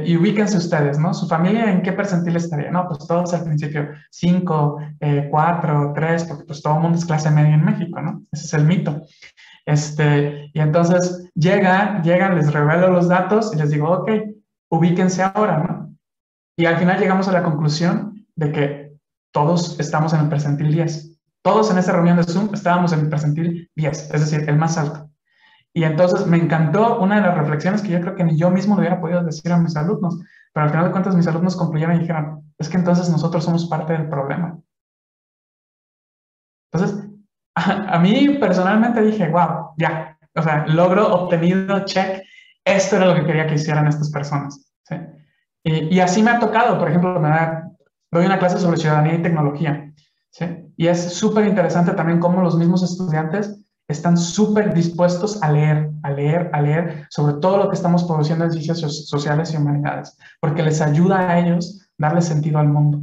y ubíquense ustedes, ¿no? ¿Su familia en qué percentil estaría? No, pues todos al principio 5, 4, 3, porque pues todo el mundo es clase media en México, ¿no? Ese es el mito. Y entonces llegan, les revelo los datos y les digo, ok, ubíquense ahora, ¿no? Y al final llegamos a la conclusión de que todos estamos en el percentil 10. Todos en esa reunión de Zoom estábamos en el percentil 10, es decir, el más alto. Y entonces me encantó una de las reflexiones que yo creo que ni yo mismo le hubiera podido decir a mis alumnos, pero al final de cuentas mis alumnos concluyeron y dijeron, es que entonces nosotros somos parte del problema. Entonces, a mí personalmente dije, wow, ya, o sea, logro obtenido, check, esto era lo que quería que hicieran estas personas, ¿sí? Y así me ha tocado, por ejemplo, doy una clase sobre ciudadanía y tecnología, ¿sí? Y es súper interesante también cómo los mismos estudiantes están súper dispuestos a leer sobre todo lo que estamos produciendo en ciencias sociales y humanidades, porque les ayuda a ellos darle sentido al mundo.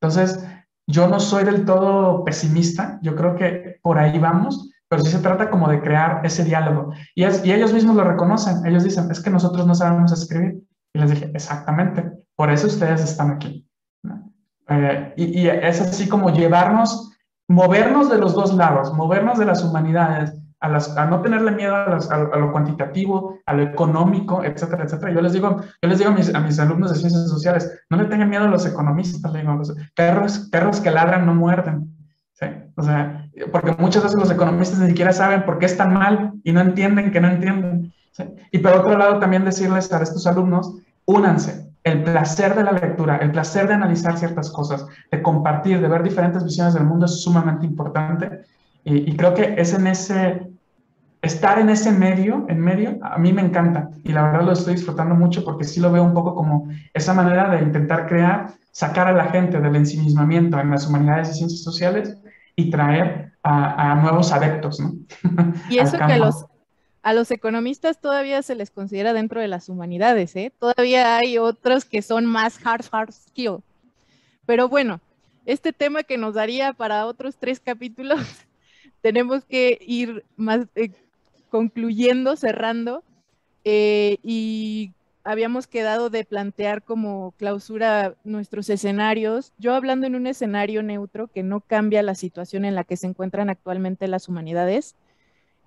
Entonces, yo no soy del todo pesimista, yo creo que por ahí vamos, pero sí se trata como de crear ese diálogo. Y ellos mismos lo reconocen, ellos dicen, es que nosotros no sabemos escribir. Y les dije, exactamente, por eso ustedes están aquí, ¿no? Y es así como movernos de los dos lados, movernos de las humanidades, a no tenerle miedo a lo cuantitativo, a lo económico, etcétera, etcétera. Yo les digo a mis alumnos de ciencias sociales, no le tengan miedo a los economistas, les digo, los perros que ladran no muerden, ¿sí? O sea, porque muchas veces los economistas ni siquiera saben por qué están mal y no entienden que no entienden, ¿sí? Y por otro lado también decirles a estos alumnos, únanse. El placer de la lectura, el placer de analizar ciertas cosas, de compartir, de ver diferentes visiones del mundo es sumamente importante. Y creo que es en ese, estar en ese medio, a mí me encanta. Y la verdad lo estoy disfrutando mucho porque sí lo veo un poco como esa manera de intentar crear, sacar a la gente del ensimismamiento en las humanidades y ciencias sociales y traer a nuevos adeptos, ¿no? Y eso que a los economistas todavía se les considera dentro de las humanidades, ¿eh? Todavía hay otros que son más hard skill. Pero bueno, este tema que nos daría para otros 3 capítulos, tenemos que ir más concluyendo, cerrando, y habíamos quedado de plantear como clausura nuestros escenarios. Yo hablando en un escenario neutro que no cambia la situación en la que se encuentran actualmente las humanidades,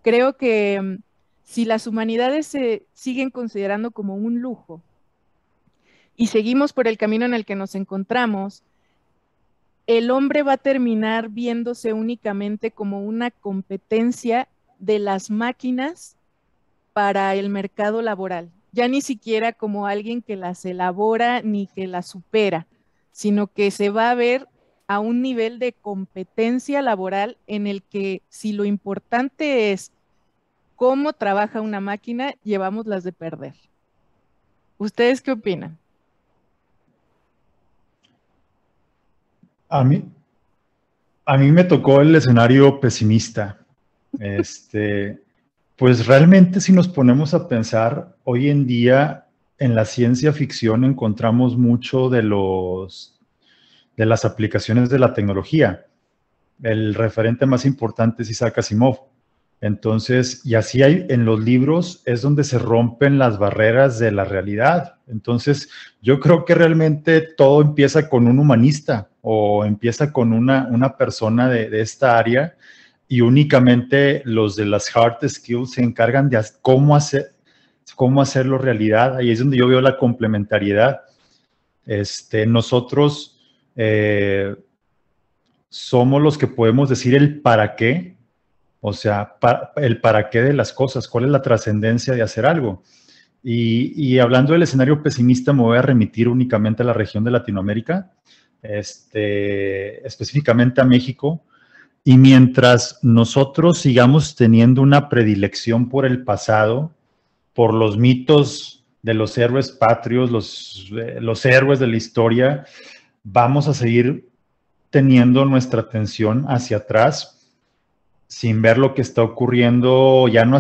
creo que si las humanidades se siguen considerando como un lujo y seguimos por el camino en el que nos encontramos, el hombre va a terminar viéndose únicamente como una competencia de las máquinas para el mercado laboral, ya ni siquiera como alguien que las elabora ni que las supera, sino que se va a ver a un nivel de competencia laboral en el que si lo importante es cómo trabaja una máquina, llevamos las de perder. ¿Ustedes qué opinan? A mí me tocó el escenario pesimista. Pues realmente si nos ponemos a pensar, hoy en día en la ciencia ficción encontramos mucho de las aplicaciones de la tecnología. El referente más importante es Isaac Asimov. Entonces, y así hay en los libros, es donde se rompen las barreras de la realidad. Entonces, yo creo que realmente todo empieza con un humanista o empieza con una persona de esta área y únicamente los de las hard skills se encargan de cómo hacerlo realidad. Ahí es donde yo veo la complementariedad. Nosotros somos los que podemos decir el para qué. O sea, el para qué de las cosas, cuál es la trascendencia de hacer algo. Y hablando del escenario pesimista, me voy a remitir únicamente a la región de Latinoamérica, específicamente a México. Y mientras nosotros sigamos teniendo una predilección por el pasado, por los mitos de los héroes patrios, los héroes de la historia, vamos a seguir teniendo nuestra atención hacia atrás, sin ver lo que está ocurriendo, ya no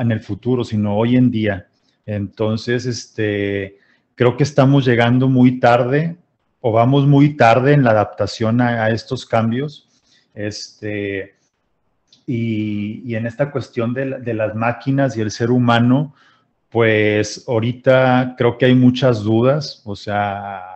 en el futuro, sino hoy en día. Entonces, creo que estamos llegando muy tarde, o vamos muy tarde en la adaptación a estos cambios. Y en esta cuestión de las máquinas y el ser humano, pues ahorita creo que hay muchas dudas. O sea,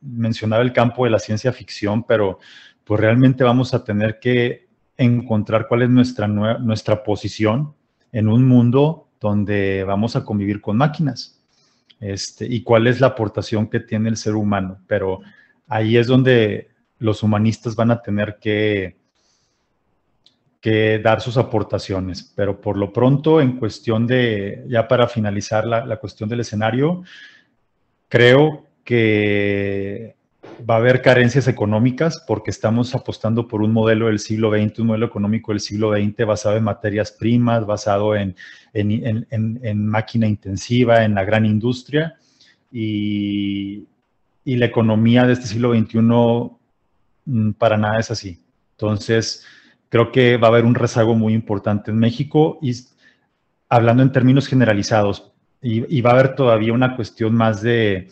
mencionaba el campo de la ciencia ficción, pero pues realmente vamos a tener que encontrar cuál es nuestra posición en un mundo donde vamos a convivir con máquinas, y cuál es la aportación que tiene el ser humano. Pero ahí es donde los humanistas van a tener que dar sus aportaciones. Pero por lo pronto, en cuestión ya para finalizar la cuestión del escenario, creo que va a haber carencias económicas porque estamos apostando por un modelo del siglo XX, un modelo económico del siglo XX basado en materias primas, basado en máquina intensiva, en la gran industria, y la economía de este siglo XXI para nada es así. Entonces, creo que va a haber un rezago muy importante en México, y hablando en términos generalizados, y va a haber todavía una cuestión más de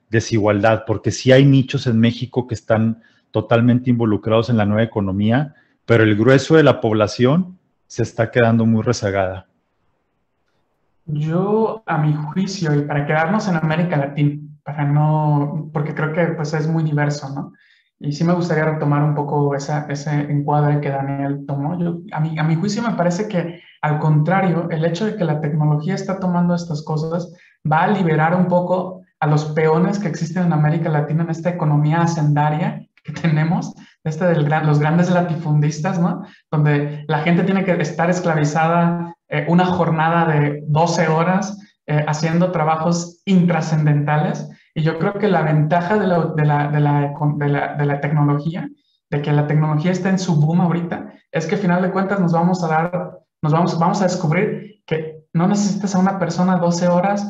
desigualdad, porque sí hay nichos en México que están totalmente involucrados en la nueva economía, pero el grueso de la población se está quedando muy rezagada. Yo, a mi juicio, y para quedarnos en América Latina, porque creo que pues es muy diverso, ¿no? Y sí me gustaría retomar un poco ese encuadre que Daniel tomó. A mi juicio me parece que, al contrario, el hecho de que la tecnología está tomando estas cosas va a liberar un poco a los peones que existen en América Latina en esta economía hacendaria que tenemos, los grandes latifundistas, ¿no? Donde la gente tiene que estar esclavizada una jornada de 12 horas haciendo trabajos intrascendentales. Y yo creo que la ventaja de la tecnología, de que la tecnología está en su boom ahorita, es que al final de cuentas vamos a descubrir que no necesitas a una persona 12 horas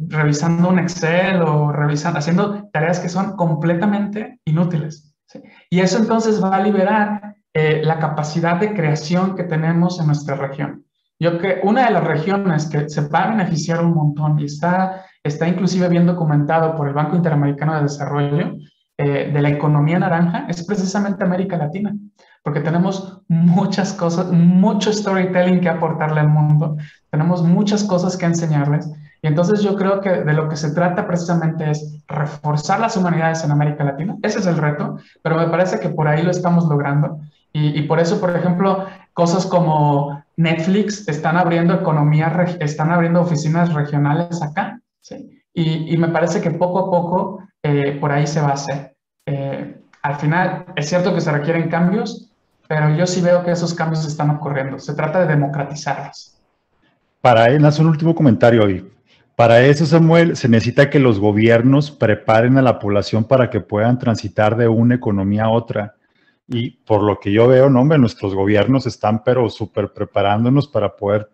revisando un Excel o haciendo tareas que son completamente inútiles, ¿sí? Y eso entonces va a liberar la capacidad de creación que tenemos en nuestra región. Yo creo que una de las regiones que se va a beneficiar un montón y está inclusive bien documentado por el Banco Interamericano de Desarrollo de la economía naranja es precisamente América Latina, porque tenemos muchas cosas, mucho storytelling que aportarle al mundo, tenemos muchas cosas que enseñarles. Y entonces yo creo que de lo que se trata precisamente es reforzar las humanidades en América Latina. Ese es el reto, pero me parece que por ahí lo estamos logrando. Y por eso, por ejemplo, cosas como Netflix están abriendo oficinas regionales acá, ¿sí? Y me parece que poco a poco por ahí se va a hacer. Al final, es cierto que se requieren cambios, pero yo sí veo que esos cambios están ocurriendo. Se trata de democratizarlos. Para él, hace un último comentario hoy. Para eso, Samuel, se necesita que los gobiernos preparen a la población para que puedan transitar de una economía a otra. Y por lo que yo veo, no, hombre, nuestros gobiernos están pero súper preparándonos para poder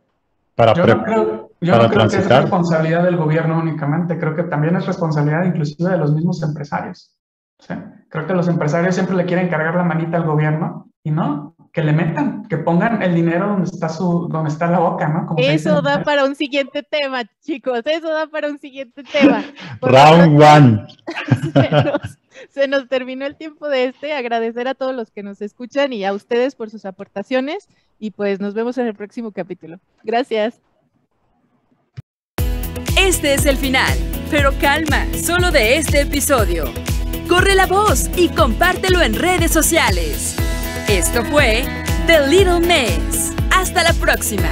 yo no creo que es responsabilidad del gobierno únicamente, creo que también es responsabilidad inclusive de los mismos empresarios. ¿Sí? Creo que los empresarios siempre le quieren cargar la manita al gobierno y no, que le metan, que pongan el dinero donde está la boca, ¿no? Como eso da para un siguiente tema, chicos, eso da para un siguiente tema. Round one. Se nos terminó el tiempo de agradecer a todos los que nos escuchan y a ustedes por sus aportaciones y pues nos vemos en el próximo capítulo. Gracias. Este es el final, pero calma, solo de este episodio. Corre la voz y compártelo en redes sociales. Esto fue The Little Mess. Hasta la próxima.